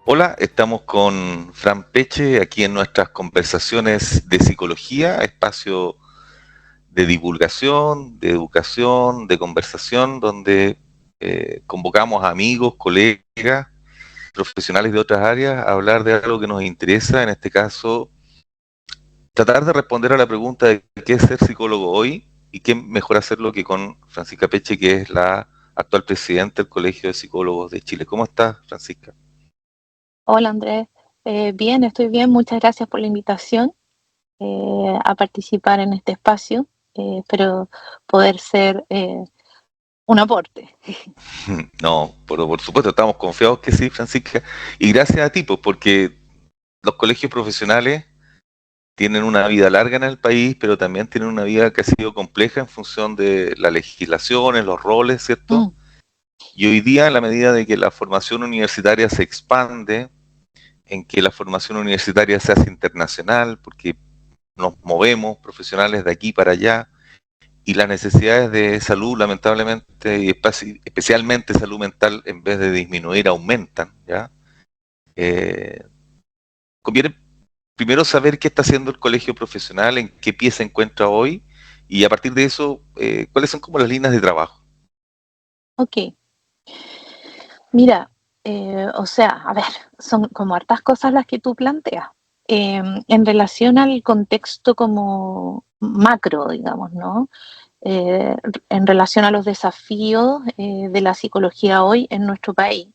Hola, estamos con Fran Peche aquí en nuestras conversaciones de psicología, espacio de divulgación, de educación, de conversación, donde convocamos a amigos, colegas, profesionales de otras áreas a hablar de algo que nos interesa, en este caso, tratar de responder a la pregunta de qué es ser psicólogo hoy y qué mejor hacerlo que con Francisca Peche, que es la actual presidenta del Colegio de Psicólogos de Chile. ¿Cómo estás, Francisca? Hola Andrés. Bien, estoy bien, muchas gracias por la invitación a participar en este espacio. Espero poder ser un aporte. No, por supuesto, estamos confiados que sí, Francisca. Y gracias a ti, pues, porque los colegios profesionales tienen una vida larga en el país, pero también tienen una vida que ha sido compleja en función de las legislaciones, los roles, ¿cierto? Mm, Y hoy día, en la medida de que la formación universitaria se expande, en que la formación universitaria se hace internacional, porque nos movemos profesionales de aquí para allá, y las necesidades de salud, lamentablemente, y especialmente salud mental, en vez de disminuir, aumentan, ¿ya? Eh, Conviene primero saber qué está haciendo el colegio profesional, en qué pie se encuentra hoy, y a partir de eso, cuáles son como las líneas de trabajo. ok, mira, o sea, a ver, son como hartas cosas las que tú planteas. En relación al contexto como macro, digamos, ¿no? Eh, en relación a los desafíos de la psicología hoy en nuestro país.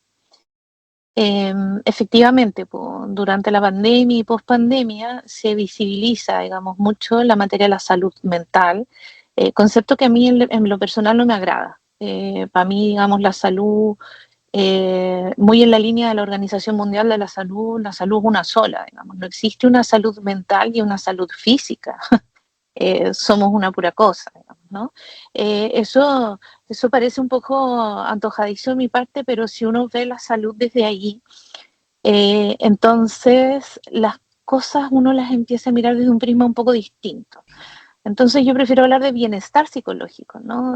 Efectivamente, durante la pandemia y pospandemia se visibiliza, digamos, mucho la materia de la salud mental, concepto que a mí en lo personal no me agrada. Para mí, digamos, la salud, muy en la línea de la Organización Mundial de la salud es una sola, digamos, no existe una salud mental y una salud física. Somos una pura cosa, digamos, ¿no? Eso parece un poco antojadizo de mi parte, pero si uno ve la salud desde allí, entonces las cosas uno las empieza a mirar desde un prisma un poco distinto. Entonces yo prefiero hablar de bienestar psicológico, ¿no?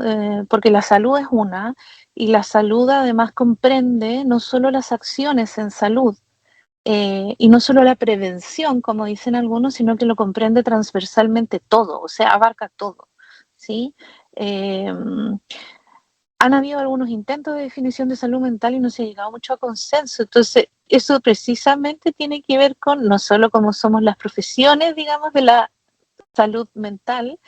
Porque la salud es una, y la salud además comprende no solo las acciones en salud, y no solo la prevención, como dicen algunos, sino que lo comprende transversalmente todo, o sea, abarca todo, ¿sí? Eh, Han habido algunos intentos de definición de salud mental y no se ha llegado mucho a consenso. Entonces, eso precisamente tiene que ver con no solo cómo somos las profesiones, digamos, de la salud mental,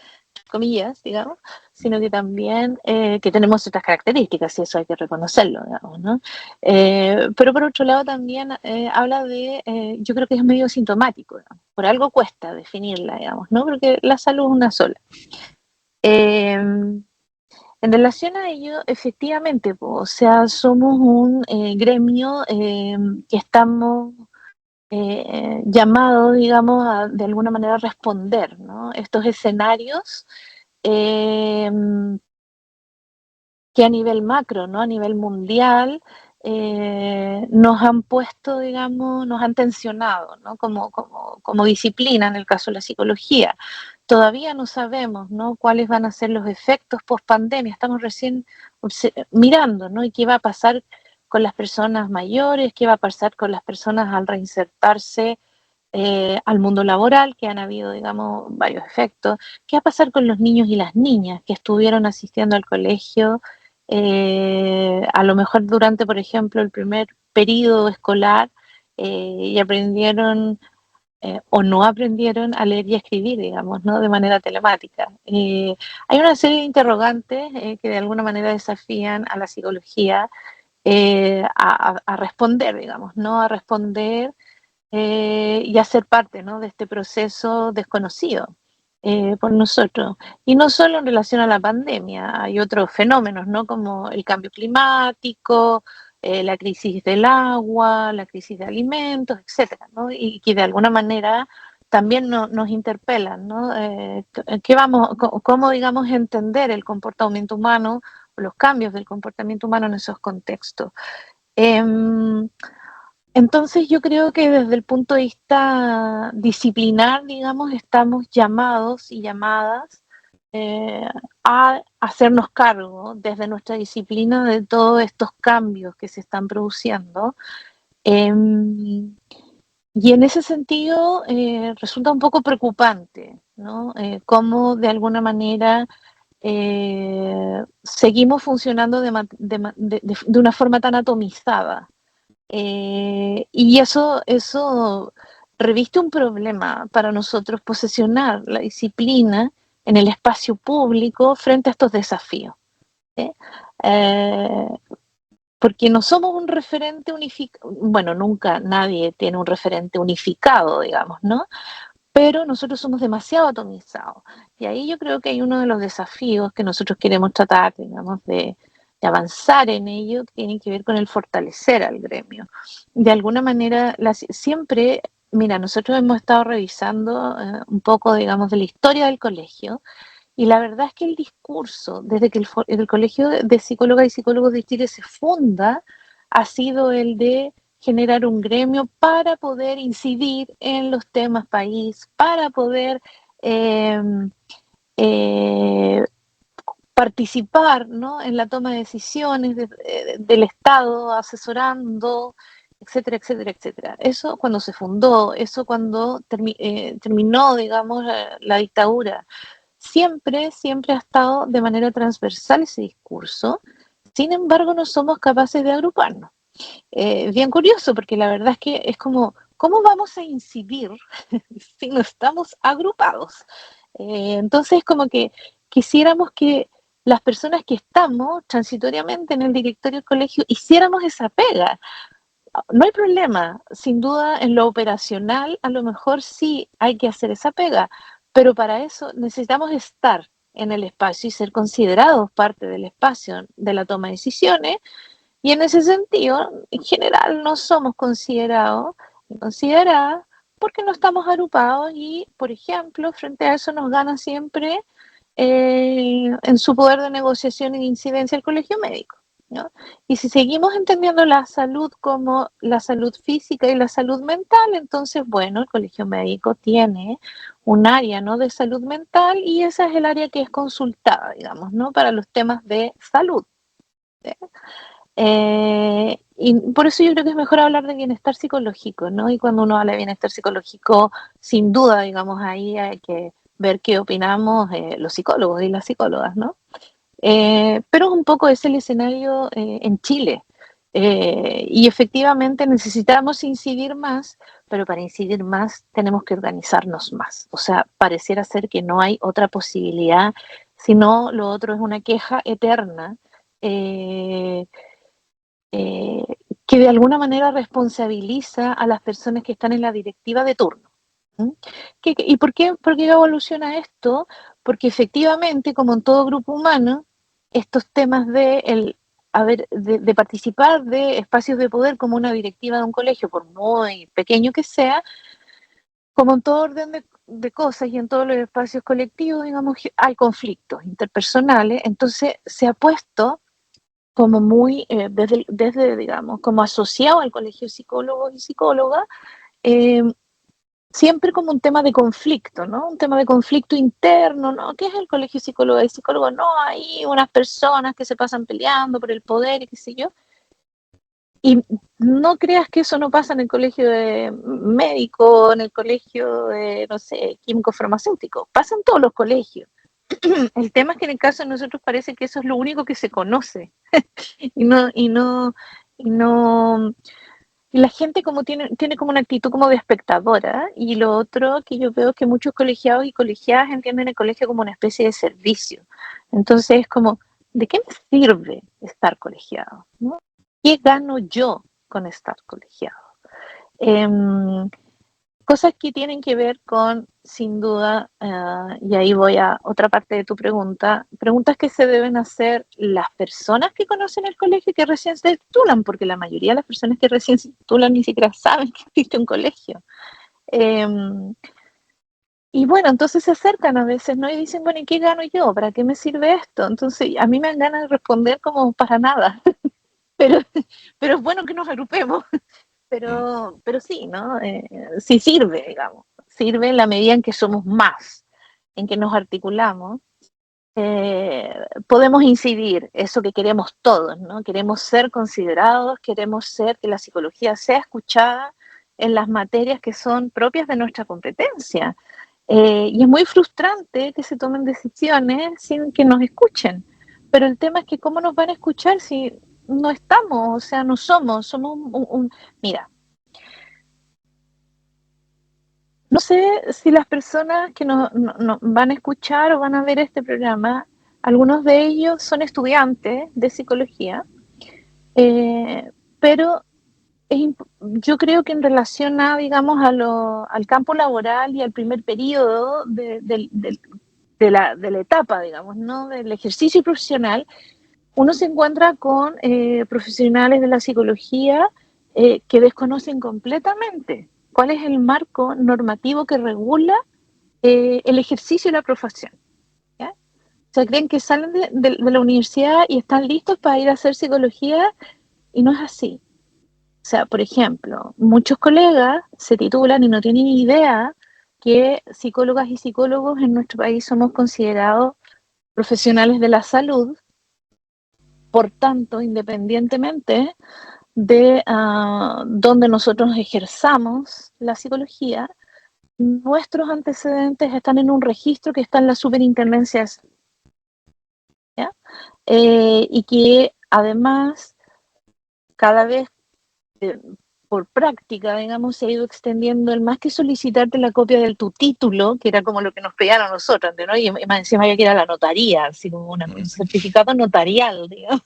comillas, digamos, sino que también que tenemos otras características, y eso hay que reconocerlo, digamos, ¿no? Pero por otro lado también habla de, yo creo que es medio sintomático, digamos. Por algo cuesta definirla, digamos, ¿no? Porque la salud es una sola. Eh, en relación a ello, efectivamente, o sea, somos un gremio que estamos llamados, digamos, a de alguna manera a responder, ¿no? Estos escenarios eh, que a nivel macro, ¿no? A nivel mundial, nos han puesto, digamos, nos han tensionado, ¿no? Como disciplina en el caso de la psicología. Todavía no sabemos, ¿no? Cuáles van a ser los efectos post pandemia. Estamos recién mirando, ¿no? Y qué va a pasar con las personas mayores, qué va a pasar con las personas al reinsertarse al mundo laboral, que han habido, digamos, varios efectos. ¿Qué va a pasar con los niños y las niñas que estuvieron asistiendo al colegio? A lo mejor durante, por ejemplo, el primer periodo escolar y aprendieron o no aprendieron a leer y a escribir, digamos, ¿no? De manera telemática. Hay una serie de interrogantes que de alguna manera desafían a la psicología a responder, digamos, ¿no? A responder y a ser parte, ¿no? De este proceso desconocido por nosotros. Y no solo en relación a la pandemia, hay otros fenómenos, ¿no? Como el cambio climático, la crisis del agua, la crisis de alimentos, etcétera, ¿no? Y que de alguna manera también nos interpelan, ¿no? ¿Qué vamos, cómo, digamos, entender el comportamiento humano, los cambios del comportamiento humano en esos contextos? Eh, entonces yo creo que desde el punto de vista disciplinar, digamos, estamos llamados y llamadas eh, a hacernos cargo desde nuestra disciplina de todos estos cambios que se están produciendo Y en ese sentido resulta un poco preocupante, ¿no? Cómo de alguna manera seguimos funcionando de una forma tan atomizada. Y eso reviste un problema para nosotros posesionar la disciplina en el espacio público frente a estos desafíos. ¿Sí? Eh, Porque no somos un referente unificado, bueno, nunca nadie tiene un referente unificado, digamos, ¿no? Pero nosotros somos demasiado atomizados. Y ahí yo creo que hay uno de los desafíos que nosotros queremos tratar, digamos, de avanzar en ello, que tiene que ver con el fortalecer al gremio. De alguna manera, siempre, mira, nosotros hemos estado revisando un poco, digamos, de la historia del colegio, y la verdad es que el discurso, desde que el Colegio de Psicólogas y Psicólogos de Chile se funda, ha sido el de generar un gremio para poder incidir en los temas país, para poder eh, eh, participar, ¿no?, en la toma de decisiones del Estado, asesorando, etcétera, etcétera, etcétera. Eso cuando se fundó, eso cuando terminó, digamos, la dictadura. Siempre ha estado de manera transversal ese discurso. Sin embargo, no somos capaces de agruparnos. Bien curioso, porque la verdad es que es como, ¿cómo vamos a incidir si no estamos agrupados? Entonces, como que quisiéramos que las personas que estamos transitoriamente en el directorio del colegio hiciéramos esa pega. No hay problema, sin duda en lo operacional a lo mejor sí hay que hacer esa pega, pero para eso necesitamos estar en el espacio y ser considerados parte del espacio de la toma de decisiones, y en ese sentido, en general, no somos considerados ni consideradas porque no estamos agrupados y, por ejemplo, frente a eso nos gana siempre en su poder de negociación y de incidencia el colegio médico, ¿no? Y si seguimos entendiendo la salud como la salud física y la salud mental, entonces, bueno, el colegio médico tiene un área, ¿no?, de salud mental, y esa es el área que es consultada, digamos, ¿no?, para los temas de salud. ¿Sí? Y por eso yo creo que es mejor hablar de bienestar psicológico, ¿no? Y cuando uno habla de bienestar psicológico, sin duda, digamos, ahí hay que ver qué opinamos los psicólogos y las psicólogas, ¿no? Pero un poco es el escenario en Chile. Y efectivamente necesitamos incidir más, pero para incidir más tenemos que organizarnos más. O sea, pareciera ser que no hay otra posibilidad, sino lo otro es una queja eterna. Eh, eh, que de alguna manera responsabiliza a las personas que están en la directiva de turno. ¿Mm? ¿Y por qué evoluciona esto? Porque efectivamente, como en todo grupo humano, estos temas de participar de espacios de poder como una directiva de un colegio, por muy pequeño que sea, como en todo orden de cosas y en todos los espacios colectivos, digamos, hay conflictos interpersonales, entonces se ha puesto como muy, digamos, como asociado al colegio de psicólogos y psicólogas, eh, siempre como un tema de conflicto, ¿no? Un tema de conflicto interno, ¿no? ¿Qué es el colegio de psicólogos y psicólogos? No, hay unas personas que se pasan peleando por el poder y qué sé yo. Y no creas que eso no pasa en el colegio de médico, en el colegio de, no sé, químico farmacéutico. Pasa en todos los colegios. El tema es que en el caso de nosotros parece que eso es lo único que se conoce. Y no, y no, y no, y la gente como tiene como una actitud como de espectadora, y lo otro que yo veo es que muchos colegiados y colegiadas entienden el colegio como una especie de servicio. Entonces es como, ¿de qué me sirve estar colegiado? ¿No? ¿Qué gano yo con estar colegiado? Eh, Cosas que tienen que ver con, sin duda, y ahí voy a otra parte de tu pregunta, preguntas que se deben hacer las personas que conocen el colegio y que recién se titulan, porque la mayoría de las personas que recién se titulan ni siquiera saben que existe un colegio. Eh, y bueno, entonces se acercan a veces, ¿no? Y dicen, bueno, ¿y qué gano yo? ¿Para qué me sirve esto? Entonces, a mí me dan ganas de responder como para nada, pero, pero es bueno que nos agrupemos. Mm. Pero sí, ¿no? Sí sirve, digamos. Sirve en la medida en que somos más, en que nos articulamos. podemos incidir, eso que queremos todos, ¿no? Queremos ser considerados, queremos que la psicología sea escuchada en las materias que son propias de nuestra competencia. Y es muy frustrante que se tomen decisiones sin que nos escuchen. Pero el tema es que cómo nos van a escuchar si no estamos, o sea, no somos Mira, no sé si las personas que nos van a escuchar o van a ver este programa, algunos de ellos son estudiantes de psicología, pero yo creo que en relación a, digamos, al campo laboral y al primer periodo de la etapa, digamos, ¿no? Del ejercicio profesional, uno se encuentra con profesionales de la psicología que desconocen completamente cuál es el marco normativo que regula el ejercicio de la profesión. ¿Ya? O sea, creen que salen de la universidad y están listos para ir a hacer psicología y no es así. O sea, por ejemplo, muchos colegas se titulan y no tienen ni idea que psicólogas y psicólogos en nuestro país somos considerados profesionales de la salud. Por tanto, independientemente de donde nosotros ejerzamos la psicología, nuestros antecedentes están en un registro que está en la superintendencia de salud, ¿ya? Y que además cada vez por práctica, digamos, se ha ido extendiendo el más que solicitarte la copia de tu título, que era como lo que nos pedían a nosotros, ¿no? Y más encima había que ir a la notaría, así como un certificado notarial, digamos.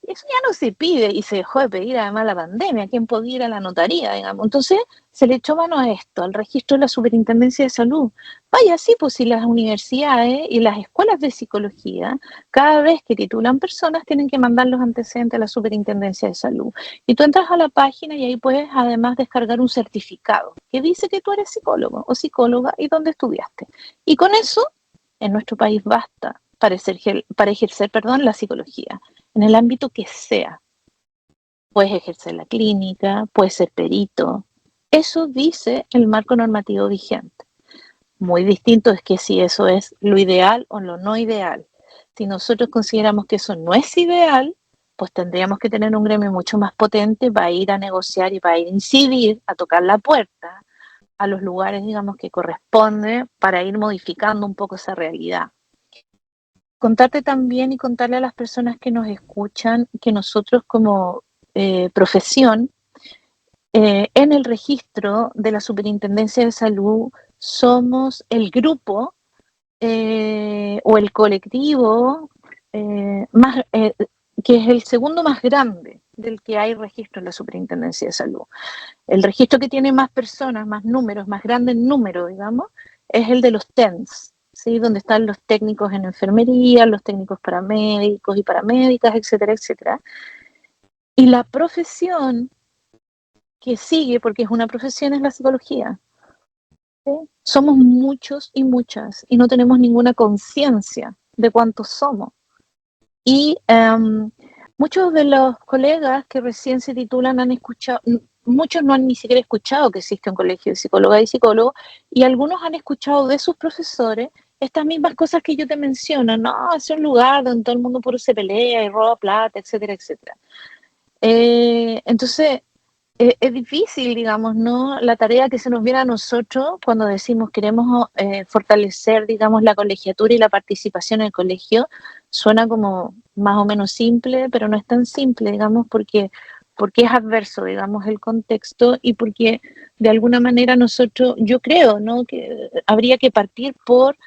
Eso ya no se pide y se dejó de pedir además la pandemia, quién podía ir a la notaría, digamos. Entonces se le echó mano a esto, al registro de la Superintendencia de Salud. Vaya, sí, pues si las universidades y las escuelas de psicología, cada vez que titulan personas, tienen que mandar los antecedentes a la Superintendencia de Salud. Y tú entras a la página y ahí puedes además descargar un certificado que dice que tú eres psicólogo o psicóloga y dónde estudiaste. Y con eso, en nuestro país basta para ejercer, la psicología en el ámbito que sea. Puedes ejercer la clínica, puedes ser perito. Eso dice el marco normativo vigente. Muy distinto es que si eso es lo ideal o lo no ideal. Si nosotros consideramos que eso no es ideal, pues tendríamos que tener un gremio mucho más potente para ir a negociar y para ir a incidir, a tocar la puerta a los lugares, digamos, que corresponde para ir modificando un poco esa realidad. Contarte también y contarle a las personas que nos escuchan que nosotros como profesión, en el registro de la Superintendencia de Salud, somos el grupo o el colectivo que es el segundo más grande del que hay registro en la Superintendencia de Salud. El registro que tiene más personas, más números, más grande en número, digamos, es el de los TENS, ¿sí? Donde están los técnicos en enfermería, los técnicos paramédicos y paramédicas, etcétera, etcétera. Y la profesión que sigue, porque es una profesión, es la psicología. ¿Sí? Somos muchos y muchas y no tenemos ninguna conciencia de cuántos somos. Y muchos de los colegas que recién se titulan han escuchado, muchos no han ni siquiera escuchado que existe un colegio de psicólogas y psicólogos, y algunos han escuchado de sus profesores estas mismas cosas que yo te menciono, no, es un lugar donde todo el mundo puro se pelea y roba plata, etcétera, etcétera. Entonces, es difícil, digamos, ¿no? La tarea que se nos viene a nosotros cuando decimos queremos fortalecer, digamos, la colegiatura y la participación en el colegio, suena como más o menos simple, pero no es tan simple, digamos, porque es adverso, digamos, el contexto y porque de alguna manera nosotros, yo creo, ¿no? Que habría que partir por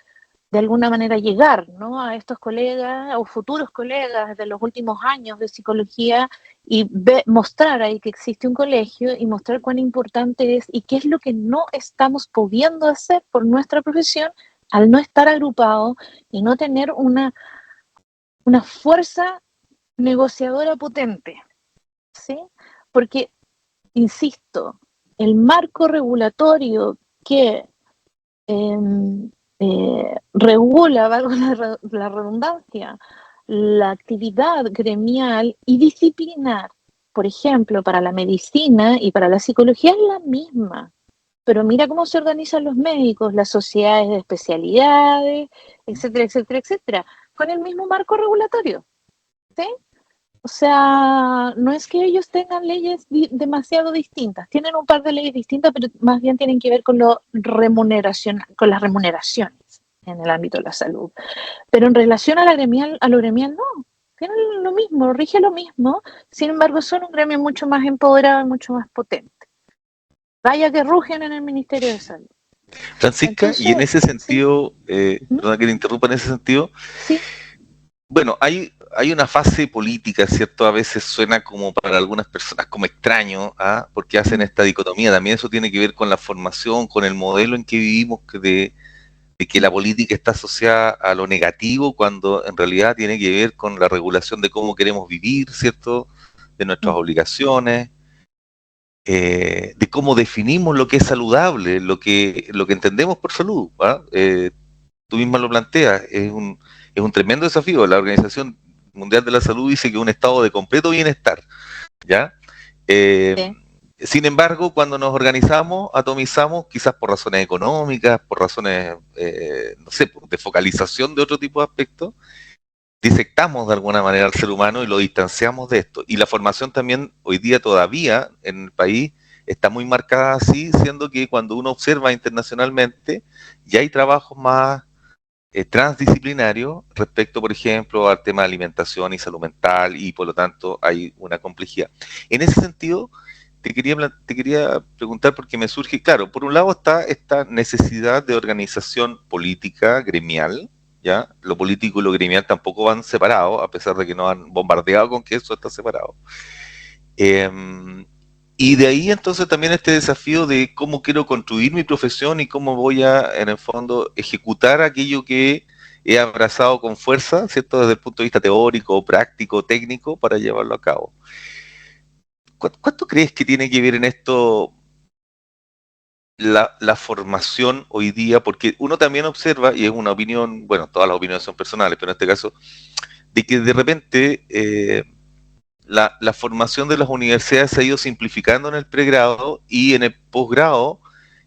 de alguna manera llegar, ¿no? A estos colegas o futuros colegas de los últimos años de psicología y mostrar ahí que existe un colegio y mostrar cuán importante es y qué es lo que no estamos pudiendo hacer por nuestra profesión al no estar agrupados y no tener una fuerza negociadora potente, ¿sí? Porque, insisto, el marco regulatorio que regula, valga la redundancia, la actividad gremial y disciplinar, por ejemplo, para la medicina y para la psicología es la misma. pero mira cómo se organizan los médicos, las sociedades de especialidades, etcétera, etcétera, etcétera, con el mismo marco regulatorio, ¿sí? O sea, no es que ellos tengan leyes demasiado distintas, tienen un par de leyes distintas, pero más bien tienen que ver con con las remuneraciones en el ámbito de la salud. Pero en relación a lo gremial no, tienen lo mismo, rige lo mismo, sin embargo son un gremio mucho más empoderado y mucho más potente. Vaya que rugen en el Ministerio de Salud. Francisca, y en Entonces, ese sí, sentido, ¿Mm? perdona que te interrumpa en ese sentido, Sí, bueno, hay una fase política, ¿cierto? A veces suena como para algunas personas como extraño, ¿ah? Porque hacen Mm, esta dicotomía. También eso tiene que ver con la formación, con el modelo en que vivimos, de que la mm, política está asociada a lo negativo, cuando en realidad tiene que ver con la regulación de cómo queremos vivir, ¿cierto? De nuestras mm, obligaciones, de cómo definimos lo que es saludable, lo que entendemos por salud, ¿ah? Tú misma lo planteas, es un tremendo desafío. La Organización Mundial de la Salud dice que es un estado de completo bienestar, ¿ya? Eh, sí, Sin embargo, cuando nos organizamos, atomizamos, quizás por razones económicas, por razones, no sé, de focalización de otro tipo de aspectos, disectamos de alguna manera al ser humano y lo distanciamos de esto. Y la formación también hoy día todavía en el país está muy marcada así, siendo que cuando uno observa internacionalmente, ya hay trabajos más transdisciplinario respecto, por ejemplo, al tema de alimentación y salud mental y por lo tanto hay una complejidad. En ese sentido, te quería preguntar porque me surge, claro, por un lado está esta necesidad de organización política, gremial, ¿ya? Lo político y lo gremial tampoco van separados, a pesar de que nos han bombardeado con que eso está separado. Eh, y de ahí entonces también este desafío de cómo quiero construir mi profesión y cómo voy a, en el fondo, ejecutar aquello que he abrazado con fuerza, ¿cierto? Desde el punto de vista teórico, práctico, técnico, para llevarlo a cabo. ¿Cuánto crees que tiene que ver en esto la formación hoy día? Porque uno también observa, y es una opinión, bueno, todas las opiniones son personales, pero en este caso, de que de repente la formación de las universidades se ha ido simplificando en el pregrado y en el posgrado,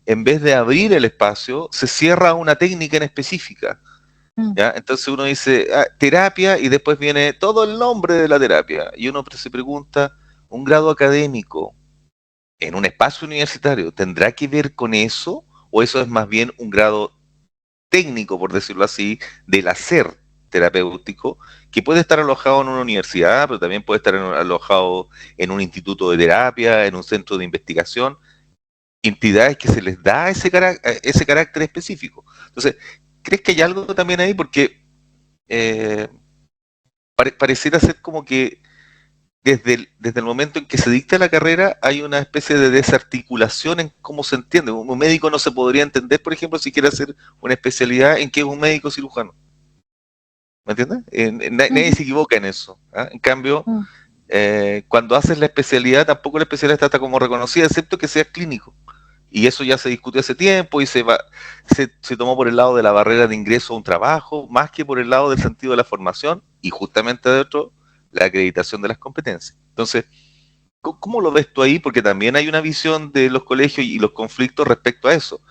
en vez de abrir el espacio, se cierra una técnica en específica. mm, ¿Ya? Entonces uno dice terapia y después viene todo el nombre de la terapia. Y uno se pregunta, ¿un grado académico en un espacio universitario tendrá que ver con eso? ¿O eso es más bien un grado técnico, por decirlo así, del hacer terapéutico, que puede estar alojado en una universidad, pero también puede estar alojado en un instituto de terapia, en un centro de investigación, entidades que se les da ese carácter específico? Entonces, ¿crees que hay algo también ahí? Porque eh, pareciera ser como que desde el momento en que se dicta la carrera hay una especie de desarticulación en cómo se entiende. Un médico no se podría entender, por ejemplo, si quiere hacer una especialidad en que es un médico cirujano. ¿Me entiendes? Nadie ujú, se equivoca en eso. ¿Ah? En cambio, mm, cuando haces la especialidad, tampoco la especialidad está como reconocida, excepto que sea clínico. Y eso ya se discutió hace tiempo y se tomó por el lado de la barrera de ingreso a un trabajo, más que por el lado del sentido de la formación y justamente de otro, la acreditación de las competencias. Entonces, ¿cómo lo ves tú ahí? Porque también hay una visión de los colegios y los conflictos respecto a eso,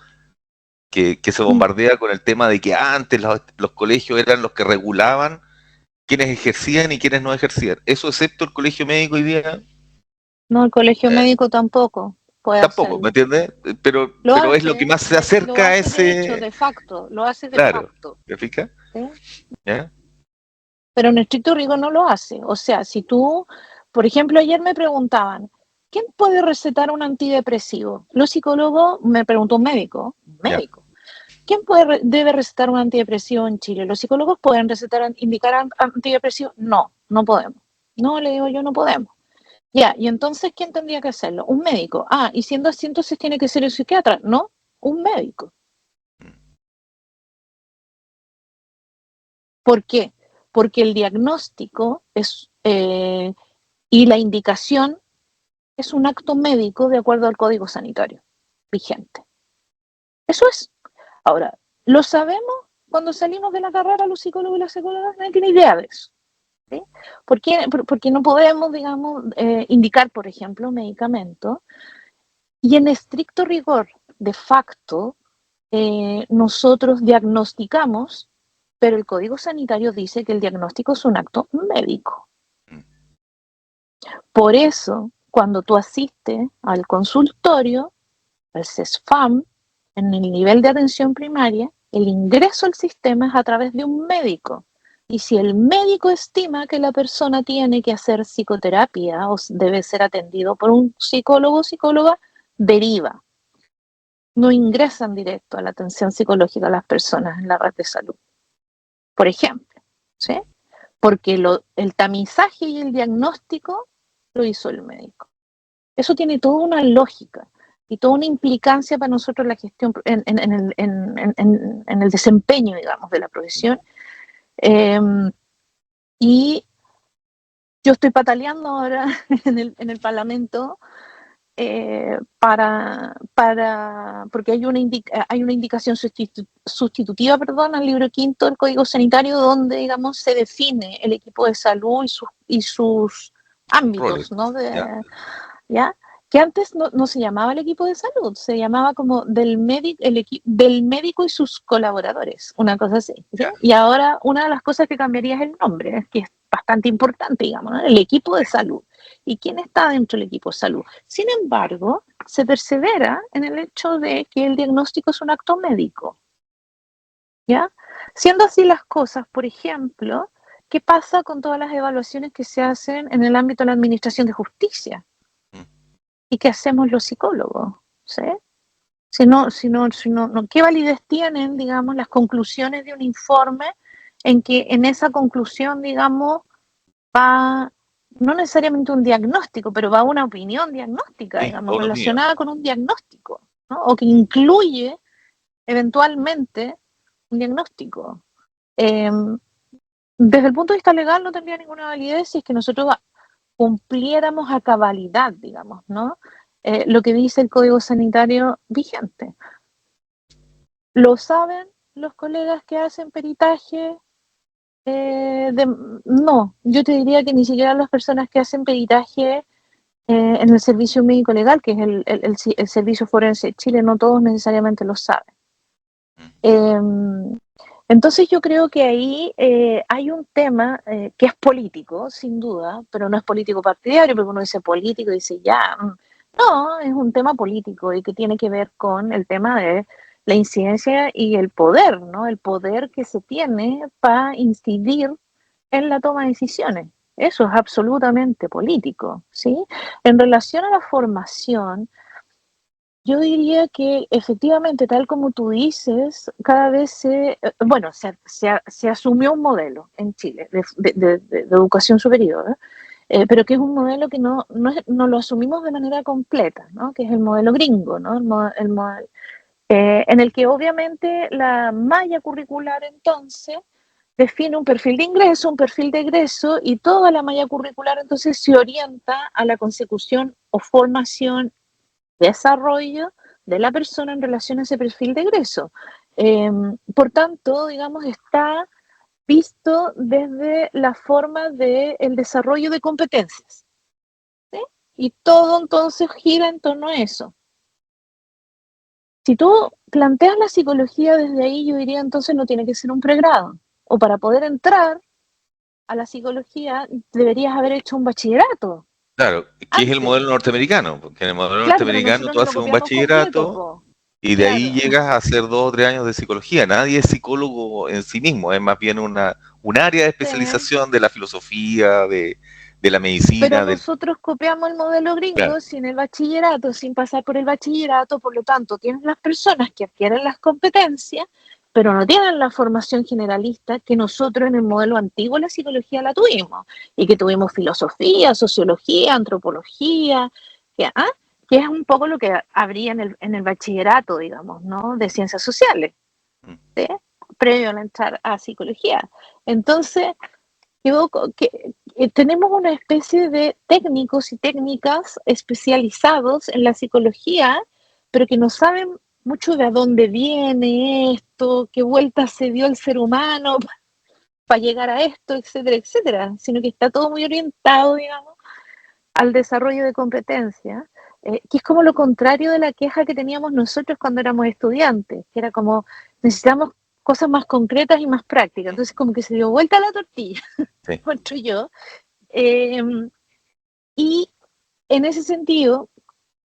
que se mm. bombardea con el tema de que antes los colegios eran los que regulaban quienes ejercían y quienes no ejercían. Eso excepto el colegio médico hoy día, No, el colegio eh, médico tampoco puede tampoco, ¿me hacerlo. entiendes? Lo Pero es lo que hace, más se lo acerca a hace de hecho, ese, de facto, lo hace de claro, facto, ¿te fijas? ¿sí? ¿Ya? Pero en estricto rigor no lo hace. O sea, si tú, por ejemplo, ayer me preguntaban, ¿quién puede recetar un antidepresivo? Los psicólogos, me preguntó un Ya. médico. ¿Quién debe recetar un antidepresivo en Chile? ¿Los psicólogos pueden recetar, indicar antidepresivos? No, no podemos. No, le digo yo, no podemos. Ya, y entonces, ¿quién tendría que hacerlo? Un médico. Ah, y siendo así, entonces tiene que ser el psiquiatra. No, un médico. ¿Por qué? Porque el diagnóstico y la indicación es un acto médico de acuerdo al código sanitario vigente. Eso es. Ahora, ¿lo sabemos cuando salimos de la carrera los psicólogos y las psicólogas? Nadie tiene idea de eso. ¿Sí? Porque no podemos, digamos, indicar, por ejemplo, medicamentos y en estricto rigor. de facto, nosotros diagnosticamos, pero el Código Sanitario dice que el diagnóstico es un acto médico. Por eso, cuando tú asistes al consultorio, al CESFAM, en el nivel de atención primaria, el ingreso al sistema es a través de un médico. Y si el médico estima que la persona tiene que hacer psicoterapia o debe ser atendido por un psicólogo o psicóloga, deriva. No ingresan directo a la atención psicológica las personas en la red de salud, por ejemplo, ¿sí? Porque el tamizaje y el diagnóstico lo hizo el médico. Eso tiene toda una lógica y toda una implicancia para nosotros la gestión en el desempeño, digamos, de la profesión. Y yo estoy pataleando ahora en el Parlamento porque hay una indicación sustitutiva, perdón, al libro quinto del Código Sanitario, donde, digamos, se define el equipo de salud y sus ámbitos, ¿no? ¿Ya? Que antes no se llamaba el equipo de salud, se llamaba como del médico y sus colaboradores, una cosa así, ¿sí? Y ahora una de las cosas que cambiaría es el nombre, que es bastante importante, digamos, ¿no? El equipo de salud. ¿Y quién está dentro del equipo de salud? Sin embargo, se persevera en el hecho de que el diagnóstico es un acto médico, ¿ya? Siendo así las cosas, por ejemplo, ¿qué pasa con todas las evaluaciones que se hacen en el ámbito de la administración de justicia? ¿Y qué hacemos los psicólogos? ¿Sí? ¿Qué validez tienen, digamos, las conclusiones de un informe en que en esa conclusión, digamos, va no necesariamente un diagnóstico, pero va una opinión diagnóstica, digamos, relacionada con un diagnóstico, ¿no? O que incluye eventualmente un diagnóstico. Desde el punto de vista legal no tendría ninguna validez si es que nosotros cumpliéramos a cabalidad, digamos, ¿no? Lo que dice el Código Sanitario vigente. ¿Lo saben los colegas que hacen peritaje? No, yo te diría que ni siquiera las personas que hacen peritaje en el servicio médico legal, que es el servicio forense de Chile, no todos necesariamente lo saben. Entonces yo creo que ahí hay un tema que es político, sin duda, pero no es político partidario, porque uno dice político y dice ya, no, es un tema político y que tiene que ver con el tema de la incidencia y el poder, ¿no? El poder que se tiene para incidir en la toma de decisiones. Eso es absolutamente político, ¿sí? En relación a la formación, yo diría que efectivamente, tal como tú dices, cada vez se asumió un modelo en Chile de educación superior, pero que es un modelo que no lo asumimos de manera completa, ¿no? Que es el modelo gringo, ¿no? En el que obviamente la malla curricular entonces define un perfil de ingreso, un perfil de egreso, y toda la malla curricular entonces se orienta a la consecución o formación, desarrollo de la persona en relación a ese perfil de egreso. Por tanto, digamos, está visto desde la forma del desarrollo de competencias, ¿sí? Y todo entonces gira en torno a eso. Si tú planteas la psicología desde ahí, yo diría entonces no tiene que ser un pregrado. O para poder entrar a la psicología deberías haber hecho un bachillerato. Claro, que es el modelo norteamericano, porque en el modelo Claro, pero norteamericano nosotros tú no lo haces un copiamos completo, bachillerato po. y de ahí Claro. llegas a hacer 2 o 3 años de psicología. Nadie es psicólogo en sí mismo, es más bien un área de Sí. especialización de la filosofía, de la Pero medicina, nosotros copiamos el modelo claro, gringo sin el bachillerato, sin pasar por el bachillerato, por lo tanto, tienes las personas que adquieren las competencias, pero no tienen la formación generalista que nosotros en el modelo antiguo de la psicología la tuvimos, y que tuvimos filosofía, sociología, antropología, que es un poco lo que habría en el bachillerato, digamos, ¿no? De ciencias sociales, ¿sí? Previo a entrar a psicología. Entonces, tenemos una especie de técnicos y técnicas especializados en la psicología, pero que no saben mucho de a dónde viene esto, qué vuelta se dio el ser humano para llegar a esto, etcétera, etcétera, sino que está todo muy orientado, digamos, al desarrollo de competencias. que es como lo contrario de la queja que teníamos nosotros cuando éramos estudiantes, que era como, necesitamos cosas más concretas y más prácticas. Entonces como que se dio vuelta la tortilla, Sí. encuentro yo. Eh, y en ese sentido,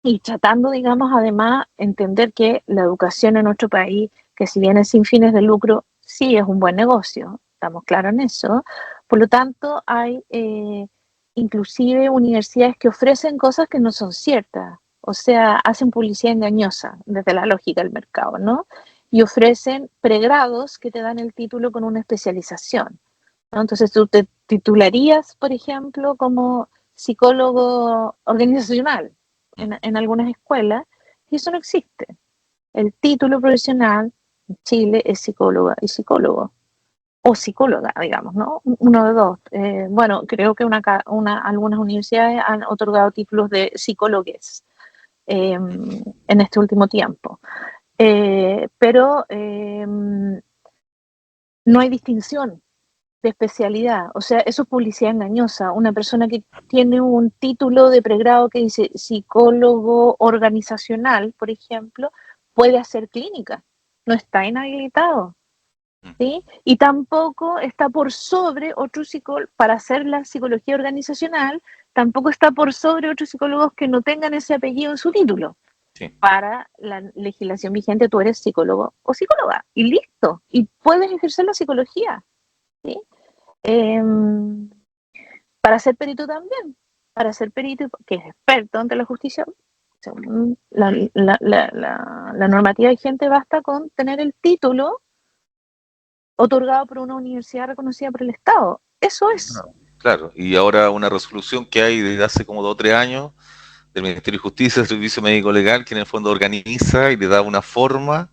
y tratando, digamos, además, entender que la educación en nuestro país, que si bien es sin fines de lucro, sí es un buen negocio, estamos claros en eso. Por lo tanto, hay inclusive universidades que ofrecen cosas que no son ciertas, o sea, hacen publicidad engañosa desde la lógica del mercado, ¿no? Y ofrecen pregrados que te dan el título con una especialización, ¿no? Entonces tú te titularías, por ejemplo, como psicólogo organizacional en algunas escuelas, y eso no existe. El título profesional en Chile es psicóloga y psicólogo, o psicóloga, digamos, ¿no? Uno de dos. Bueno, creo que algunas universidades han otorgado títulos de psicólogues en este último tiempo. Pero no hay distinción de especialidad, o sea, eso es publicidad engañosa. Una persona que tiene un título de pregrado que dice psicólogo organizacional, por ejemplo, puede hacer clínica, no está inhabilitado, ¿sí? Y tampoco está por sobre otro psicólogo, para hacer la psicología organizacional, tampoco está por sobre otros psicólogos que no tengan ese apellido en su título. Sí. Para la legislación vigente tú eres psicólogo o psicóloga y listo, y puedes ejercer la psicología, ¿sí? Eh, para ser perito también, para ser perito que es experto ante la justicia, según la normativa vigente basta con tener el título otorgado por una universidad reconocida por el Estado. Eso es. Claro, y ahora una resolución que hay desde hace como 2 o 3 años del Ministerio de Justicia, del Servicio Médico Legal, que en el fondo organiza y le da una forma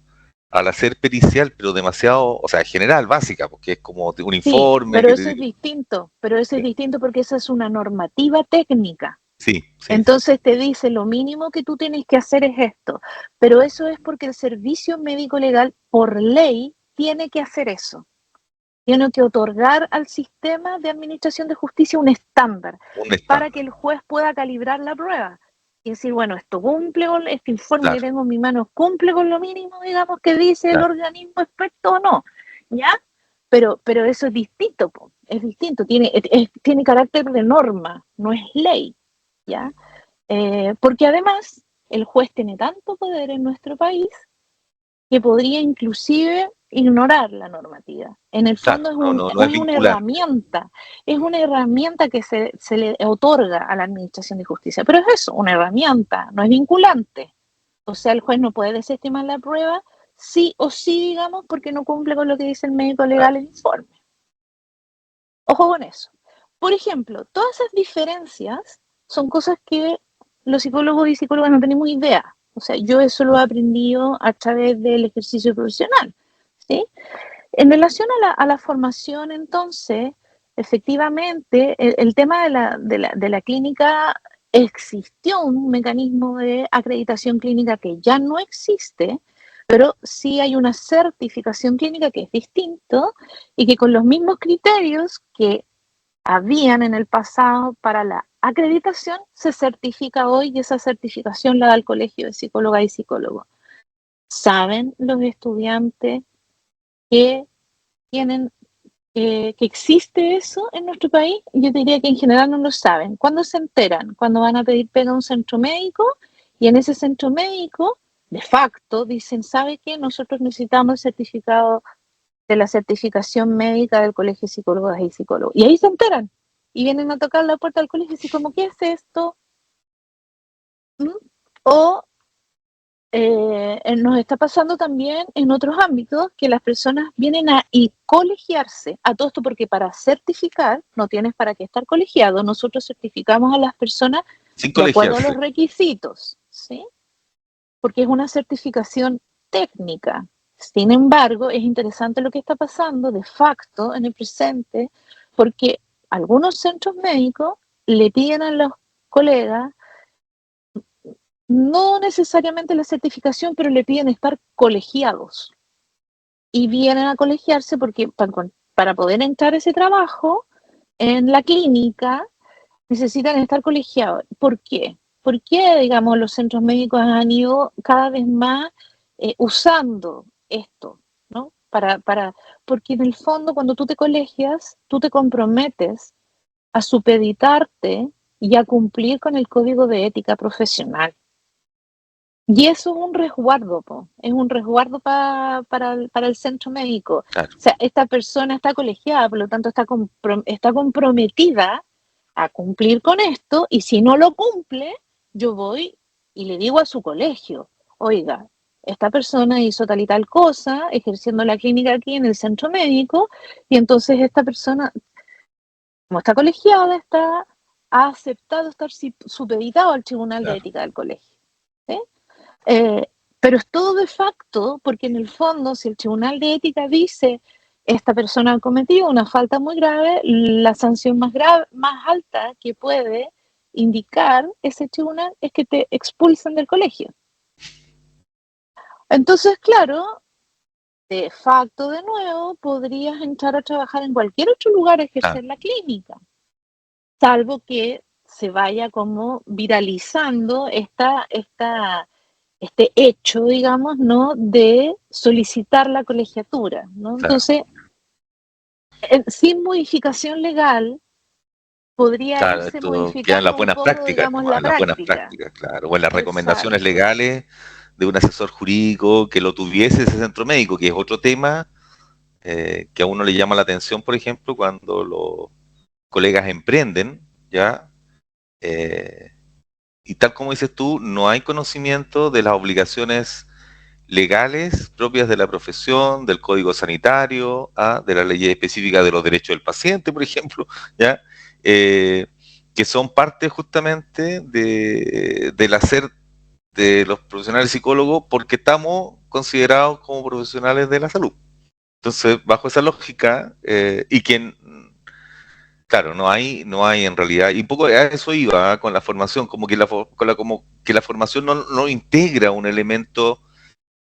al hacer pericial, pero demasiado, o sea, general, básica, porque es como un Sí, informe pero que eso te... es distinto, pero eso es Sí, distinto porque esa es una normativa técnica. sí, sí, sí. Entonces te dice lo mínimo que tú tienes que hacer es esto, pero eso es porque el servicio médico legal por ley tiene que hacer eso. Tiene que otorgar al sistema de administración de justicia un estándar Un para que estándar, el juez pueda calibrar la prueba y decir, bueno, esto cumple con este informe que claro, tengo en mi mano, cumple con lo mínimo, digamos, que dice el claro. organismo experto o no, ¿ya? Pero eso es distinto, es distinto, tiene carácter de norma, no es ley, ¿ya? Porque además el juez tiene tanto poder en nuestro país que podría inclusive ignorar la normativa. En el Claro, fondo no, no, no es vinculante. es una herramienta que se le otorga a la Administración de Justicia, pero es eso, una herramienta, no es vinculante. O sea, el juez no puede desestimar la prueba sí o sí, digamos, porque no cumple con lo que dice el médico legal en el informe. Ojo con eso. Por ejemplo, todas esas diferencias son cosas que los psicólogos y psicólogas no tenemos idea. O sea, yo eso lo he aprendido a través del ejercicio profesional, ¿sí? En relación a la formación, entonces, efectivamente, el tema de la clínica, existió un mecanismo de acreditación clínica que ya no existe, pero sí hay una certificación clínica que es distinto y que con los mismos criterios que habían en el pasado para la acreditación, se certifica hoy y esa certificación la da el Colegio de Psicólogas y Psicólogos. ¿Saben los estudiantes que tienen que existe eso en nuestro país? Yo diría que en general no lo saben. ¿Cuándo se enteran? Cuando van a pedir pega a un centro médico y en ese centro médico, de facto, dicen, ¿sabe qué? Nosotros necesitamos el certificado de la certificación médica del Colegio de Psicólogas y Psicólogos. Y ahí se enteran. Y vienen a tocar la puerta del colegio y dicen, como, ¿qué es esto? ¿Mm? O nos está pasando también en otros ámbitos que las personas vienen a y colegiarse a todo esto porque para certificar no tienes para qué estar colegiado. Nosotros certificamos a las personas Sin de acuerdo a colegiarse. los requisitos, ¿sí? Porque es una certificación técnica. Sin embargo, es interesante lo que está pasando de facto en el presente, porque algunos centros médicos le piden a los colegas no necesariamente la certificación, pero le piden estar colegiados. Y vienen a colegiarse porque para poder entrar a ese trabajo en la clínica necesitan estar colegiados. ¿Por qué? ¿por qué, digamos, los centros médicos han ido cada vez más usando esto, ¿no? Porque en el fondo, cuando tú te colegias, tú te comprometes a supeditarte y a cumplir con el código de ética profesional. Y eso es un resguardo, po. Es un resguardo para el centro médico. Claro. O sea, esta persona está colegiada, por lo tanto está comprometida a cumplir con esto, y si no lo cumple, yo voy y le digo a su colegio, oiga, esta persona hizo tal y tal cosa, ejerciendo la clínica aquí en el centro médico, y entonces esta persona, como está colegiada, ha aceptado estar supeditado al Tribunal de Claro. Ética del colegio. ¿Sí? Eh, pero es todo de facto, porque en el fondo, si el Tribunal de Ética dice esta persona ha cometido una falta muy grave, la sanción más grave, más alta que puede indicar ese tribunal es que te expulsen del colegio. Entonces, claro, de facto de nuevo podrías entrar a trabajar en cualquier otro lugar a Claro. ejercer la clínica, salvo que se vaya como viralizando este hecho, digamos, ¿no? De solicitar la colegiatura, ¿no? Claro. Entonces, sin modificación legal, podría Claro, irse esto queda en las modificando un buenas poco, prácticas, digamos, nomás, la en las buenas práctica. prácticas, claro, o en las recomendaciones Exacto. legales de un asesor jurídico que lo tuviese ese centro médico, que es otro tema que a uno le llama la atención, por ejemplo, cuando los colegas emprenden, ¿ya? Eh, y tal como dices tú, no hay conocimiento de las obligaciones legales propias de la profesión, del código sanitario, de la ley específica de los derechos del paciente, por ejemplo, ¿ya? Eh, que son parte justamente del hacer de los profesionales psicólogos porque estamos considerados como profesionales de la salud. Entonces, bajo esa lógica, y que, claro, no hay en realidad, y un poco a eso iba, con la formación, como que como que la formación no integra un elemento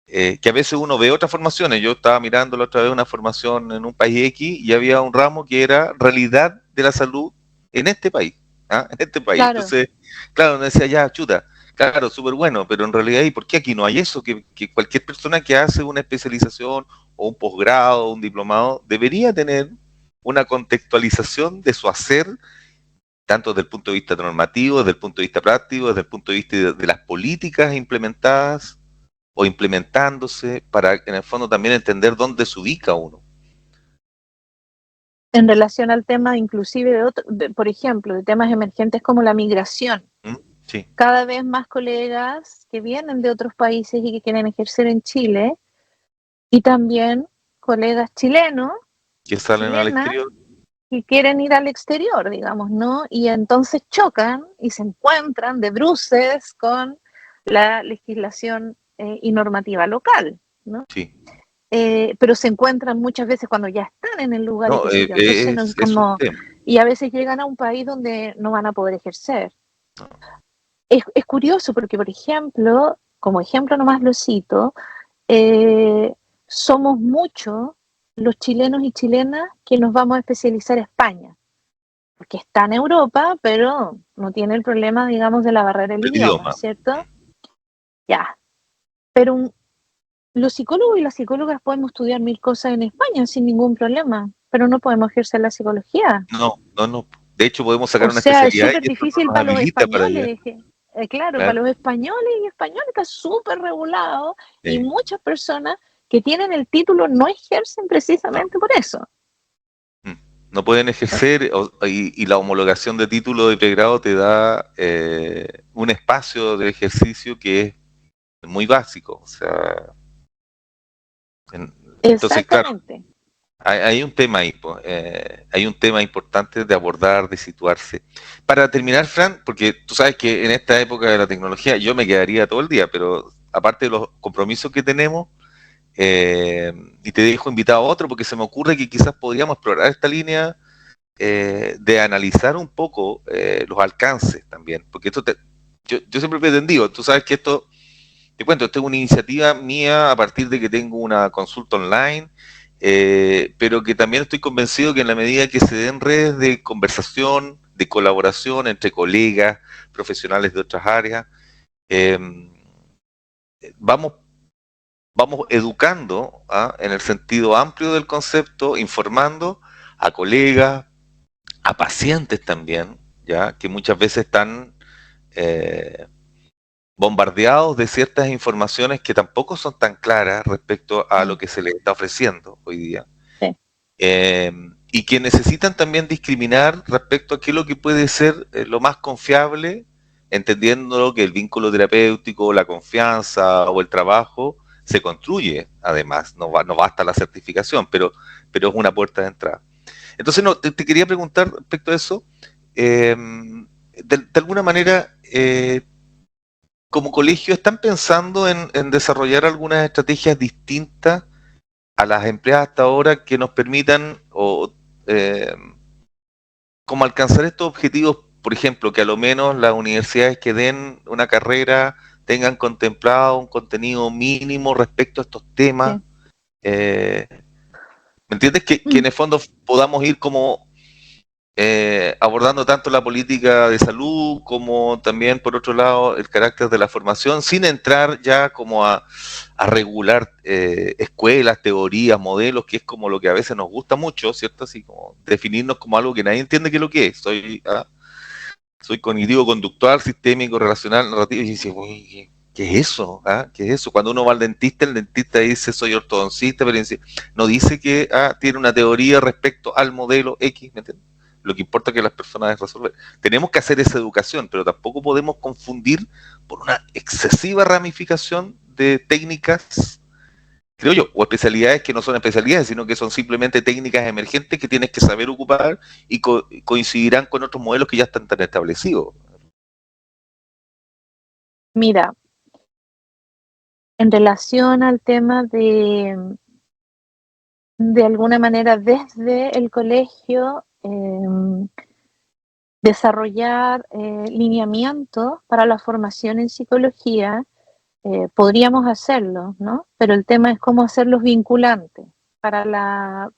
que a veces uno ve otras formaciones. Yo estaba mirando la otra vez una formación en un país X y había un ramo que era realidad de la salud en este país, en este país. Claro. Entonces, claro, uno decía, ya, chuta, claro, súper bueno, pero en realidad, ¿y por qué aquí no hay eso? Que cualquier persona que hace una especialización o un posgrado o un diplomado debería tener una contextualización de su hacer, tanto desde el punto de vista normativo, desde el punto de vista práctico, desde el punto de vista de las políticas implementadas o implementándose, para en el fondo también entender dónde se ubica uno. En relación al tema, inclusive, por ejemplo, de temas emergentes como la migración. ¿Mm? Sí. Cada vez más colegas que vienen de otros países y que quieren ejercer en Chile, y también colegas chilenos, Que salen al chilenas, exterior. que quieren ir al exterior, digamos, ¿no? Y entonces chocan y se encuentran de bruces con la legislación y normativa local, ¿no? Sí. Pero se encuentran muchas veces cuando ya están en el lugar y No, qué sé yo. Entonces, no, es un como, tema. y a veces llegan a un país donde no van a poder ejercer. No. Es curioso porque, por ejemplo, como ejemplo nomás lo cito, somos muchos los chilenos y chilenas que nos vamos a especializar a España, porque está en Europa, pero no tiene el problema, digamos, de la barrera del El idioma, idioma. ¿cierto? Ya, pero los psicólogos y las psicólogas podemos estudiar mil cosas en España sin ningún problema, pero no podemos ejercer la psicología. No, no, no. De hecho, podemos sacar O una sea, es especialidad súper y esto no difícil nos para los habilita para allá. españoles. Claro, para Claro. los españoles y españoles está súper regulado, y Sí. muchas personas que tienen el título no ejercen No. precisamente por eso. Mm. No pueden ejercer y la homologación de título de pregrado te da un espacio de ejercicio que es muy básico. O sea, entonces, claro, Exactamente. hay un tema ahí, hay un tema importante de abordar, de situarse. Para terminar, Fran, porque tú sabes que en esta época de la tecnología yo me quedaría todo el día, pero aparte de los compromisos que tenemos, y te dejo invitado a otro, porque se me ocurre que quizás podríamos explorar esta línea de analizar un poco los alcances también, porque yo siempre he pretendido, tú sabes que esto, te cuento, esto es una iniciativa mía a partir de que tengo una consulta online, pero que también estoy convencido que en la medida que se den redes de conversación, de colaboración entre colegas, profesionales de otras áreas. Eh, vamos, vamos educando, ¿ah?, en el sentido amplio del concepto, informando a colegas, a pacientes también, ya que muchas veces están eh, bombardeados de ciertas informaciones que tampoco son tan claras respecto a lo que se les está ofreciendo hoy día. Sí. Y que necesitan también discriminar respecto a qué es lo que puede ser lo más confiable, entendiendo que el vínculo terapéutico, la confianza o el trabajo se construye, además, no basta la certificación, pero es una puerta de entrada. Entonces, no, te quería preguntar respecto a eso, de alguna manera, como colegio, ¿están pensando en desarrollar algunas estrategias distintas a las empleadas hasta ahora que nos permitan eh, como alcanzar estos objetivos? Por ejemplo, que a lo menos las universidades que den una carrera tengan contemplado un contenido mínimo respecto a estos temas. Sí. ¿Me entiendes? Que en el fondo podamos ir como abordando tanto la política de salud como también, por otro lado, el carácter de la formación, sin entrar ya como a regular escuelas, teorías, modelos, que es como lo que a veces nos gusta mucho, ¿cierto? Así como definirnos como algo que nadie entiende qué es lo que es. Soy cognitivo, conductual, sistémico, relacional, narrativo, y dice, uy, ¿qué es eso? ¿Ah? ¿Qué es eso? Cuando uno va al dentista, el dentista dice soy ortodoncista, pero no dice que tiene una teoría respecto al modelo X, ¿me entiendes? Lo que importa es que las personas resuelven. Tenemos que hacer esa educación, pero tampoco podemos confundir por una excesiva ramificación de técnicas, creo yo, o especialidades que no son especialidades, sino que son simplemente técnicas emergentes que tienes que saber ocupar y coincidirán con otros modelos que ya están tan establecidos. Mira, en relación al tema de alguna manera desde el colegio, desarrollar lineamientos para la formación en psicología, podríamos hacerlo, ¿no? Pero el tema es cómo hacerlos vinculantes para las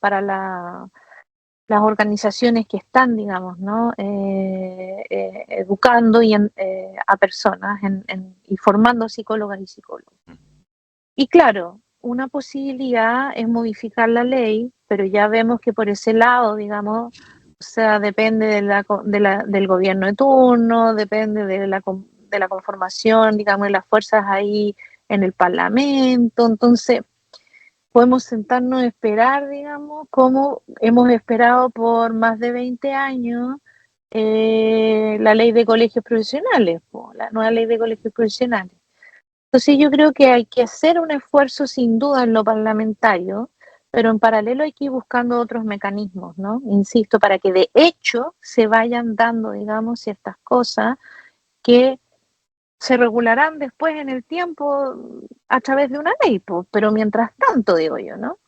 organizaciones que están, digamos, ¿no? Educando a personas y formando psicólogas y psicólogos. Y claro, una posibilidad es modificar la ley, pero ya vemos que por ese lado, digamos, o sea, depende del gobierno de turno, depende de la conformación, digamos, de las fuerzas ahí en el Parlamento. Entonces, podemos sentarnos a esperar, digamos, como hemos esperado por más de 20 años la ley de colegios profesionales, la nueva ley de colegios profesionales. Entonces yo creo que hay que hacer un esfuerzo sin duda en lo parlamentario, pero en paralelo hay que ir buscando otros mecanismos, ¿no? Insisto, para que de hecho se vayan dando, digamos, ciertas cosas que se regularán después en el tiempo a través de una ley, pero mientras tanto, digo yo, ¿no?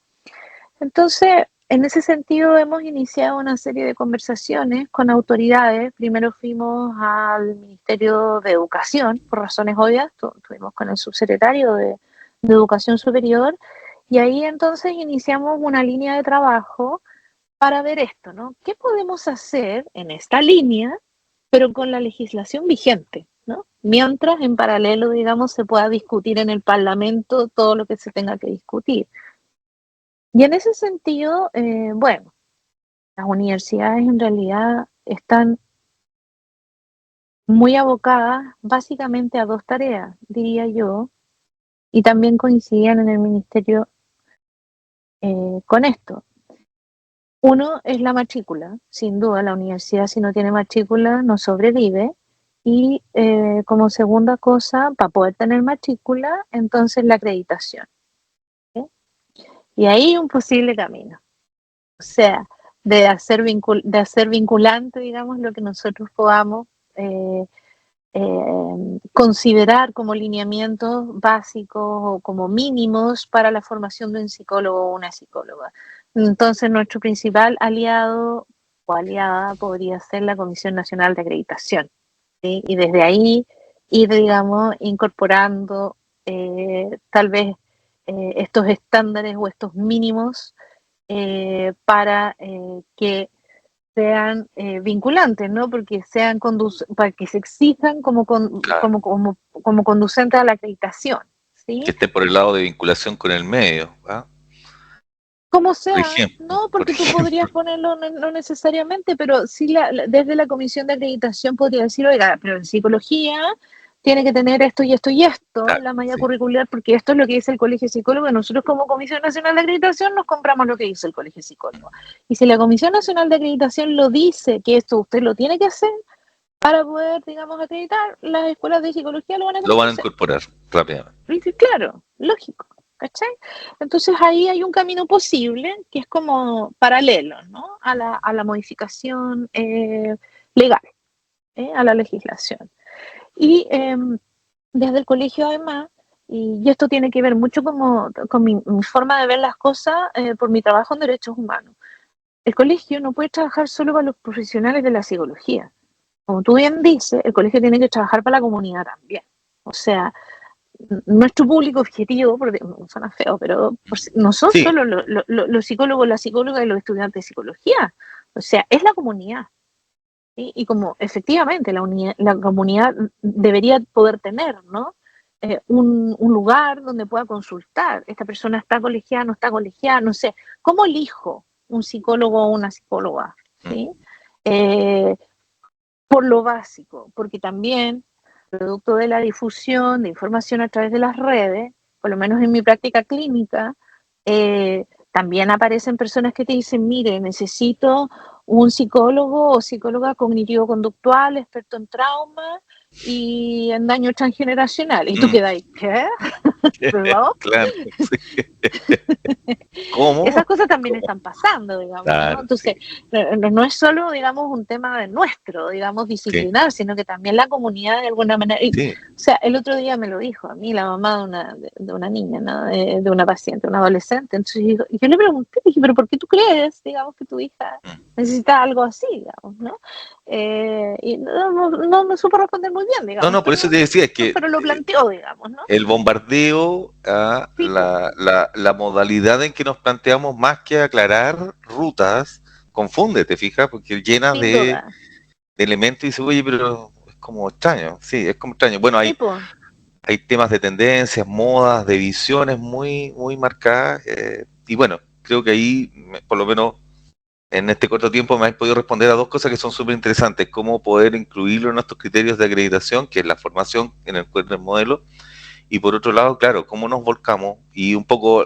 Entonces, en ese sentido, hemos iniciado una serie de conversaciones con autoridades. Primero fuimos al Ministerio de Educación, por razones obvias, estuvimos con el subsecretario de Educación Superior, y ahí entonces iniciamos una línea de trabajo para ver esto, ¿no? ¿Qué podemos hacer en esta línea, pero con la legislación vigente, ¿no? Mientras en paralelo, digamos, se pueda discutir en el Parlamento todo lo que se tenga que discutir. Y en ese sentido, bueno, las universidades en realidad están muy abocadas básicamente a dos tareas, diría yo, y también coincidían en el ministerio con esto. Uno es la matrícula, sin duda la universidad si no tiene matrícula no sobrevive, y como segunda cosa, para poder tener matrícula, entonces la acreditación. ¿Sí? Y ahí un posible camino. O sea, de hacer vinculante, digamos, lo que nosotros podamos considerar como lineamientos básicos o como mínimos para la formación de un psicólogo o una psicóloga. Entonces, nuestro principal aliado o aliada podría ser la Comisión Nacional de Acreditación, ¿sí? Y desde ahí ir, digamos, incorporando tal vez estos estándares o estos mínimos para que sean vinculantes, ¿no? Porque sean para que se exijan claro, como conducentes a la acreditación, que ¿sí? esté por el lado de vinculación con el medio, ¿ah? Como Por sea, ejemplo, no, por porque tú podrías ejemplo, ponerlo no necesariamente, pero sí desde la comisión de acreditación podría decir, oiga, pero en psicología tiene que tener esto y esto y esto, claro, la malla sí, curricular, porque esto es lo que dice el Colegio de Psicólogos, y nosotros como Comisión Nacional de Acreditación nos compramos lo que dice el Colegio de Psicólogos. Y si la Comisión Nacional de Acreditación lo dice, que esto usted lo tiene que hacer para poder, digamos, acreditar, las escuelas de psicología lo van a lo tener que van a hacer. incorporar rápidamente. ¿Viste? Claro, lógico, ¿cachai? Entonces ahí hay un camino posible que es como paralelo, ¿no? A la modificación legal, a la legislación. Y desde el colegio además, y esto tiene que ver mucho con mi forma de ver las cosas por mi trabajo en derechos humanos. El colegio no puede trabajar solo para los profesionales de la psicología. Como tú bien dices, el colegio tiene que trabajar para la comunidad también. O sea, nuestro público objetivo, porque suena feo, pero no son Sí, solo los psicólogos, las psicólogas y los estudiantes de psicología, o sea, es la comunidad. ¿Sí? Y como efectivamente la comunidad debería poder tener, ¿no? Un lugar donde pueda consultar, esta persona está colegiada, no está colegiada, no sé, ¿cómo elijo un psicólogo o una psicóloga? ¿Sí? Eh, por lo básico, porque también, producto de la difusión de información a través de las redes, por lo menos en mi práctica clínica, también aparecen personas que te dicen, mire, necesito un psicólogo o psicóloga cognitivo-conductual, experto en trauma y en daño transgeneracional. Y tú mm, quedas, ¿qué? ¿Perdón? claro, sí. ¿Cómo? Esas cosas también ¿Cómo? están pasando, digamos, ¿no? Claro, Entonces, sí, no es solo, digamos, un tema de nuestro, digamos, sí, disciplinar, sino que también la comunidad de alguna manera, sí. o sea, el otro día me lo dijo a mí la mamá de una niña, ¿no? De una paciente, una adolescente, entonces yo le pregunté, dije, pero ¿por qué tú crees, digamos, que tu hija Mm. necesita algo así, digamos, ¿no? Y no me supo responder muy bien, No, digamos, no, por eso te decía, es que pero lo planteó, digamos, ¿no? el bombardeo, Tipo, la modalidad en que nos planteamos más que aclarar rutas, confunde, ¿te fijas? Porque llenas sin duda. de elementos y dices, oye, pero es como extraño, sí, es como extraño. Bueno, Tipo, hay temas de tendencias, modas, de visiones muy, muy marcadas, y bueno, creo que ahí, por lo menos en este corto tiempo, me has podido responder a dos cosas que son súper interesantes, cómo poder incluirlo en nuestros criterios de acreditación, que es la formación en el cuerpo del modelo, y por otro lado, claro, cómo nos volcamos y un poco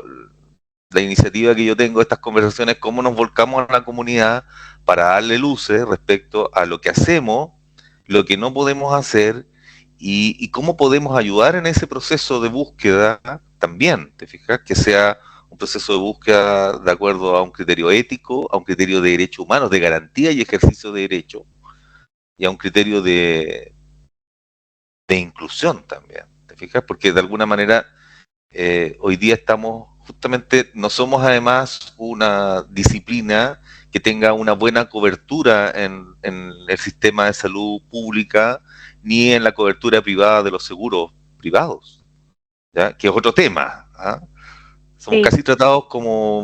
la iniciativa que yo tengo de estas conversaciones, cómo nos volcamos a la comunidad para darle luces respecto a lo que hacemos, lo que no podemos hacer y cómo podemos ayudar en ese proceso de búsqueda también, ¿te fijas? Que sea un proceso de búsqueda de acuerdo a un criterio ético, a un criterio de derechos humanos, de garantía y ejercicio de derecho, y a un criterio de inclusión también, ¿te fijas? Porque de alguna manera hoy día estamos, justamente, no somos además una disciplina que tenga una buena cobertura en el sistema de salud pública ni en la cobertura privada de los seguros privados, ¿ya? Que es otro tema. ¿Ah? Somos sí. casi tratados como,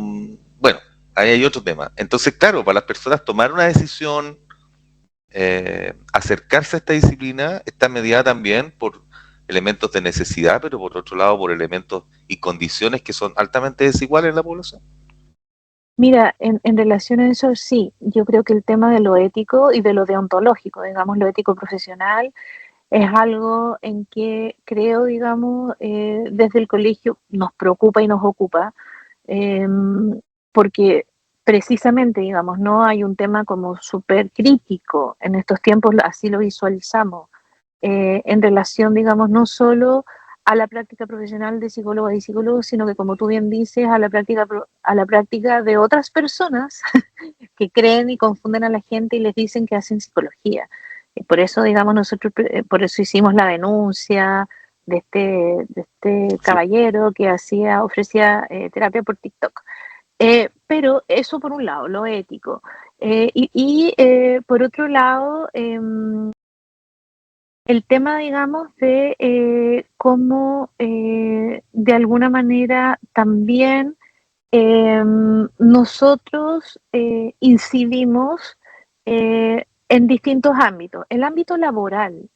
bueno, ahí hay otro tema. Entonces, claro, para las personas tomar una decisión, acercarse a esta disciplina está mediada también por elementos de necesidad, pero por otro lado por elementos y condiciones que son altamente desiguales en la población. Mira, en relación a eso, sí, yo creo que el tema de lo ético y de lo deontológico, digamos, lo ético profesional, es algo en que creo, digamos, desde el colegio nos preocupa y nos ocupa, eh, porque precisamente, digamos, no hay un tema como súper crítico en estos tiempos, así lo visualizamos, en relación, digamos, no solo a la práctica profesional de psicólogos y psicólogos, sino que, como tú bien dices, a la práctica de otras personas que creen y confunden a la gente y les dicen que hacen psicología. Y por eso, digamos, nosotros, por eso hicimos la denuncia de este Sí. caballero que ofrecía terapia por TikTok. Pero eso por un lado, lo ético. Por otro lado, el tema, digamos, de cómo de alguna manera también nosotros incidimos en distintos ámbitos. El ámbito laboral,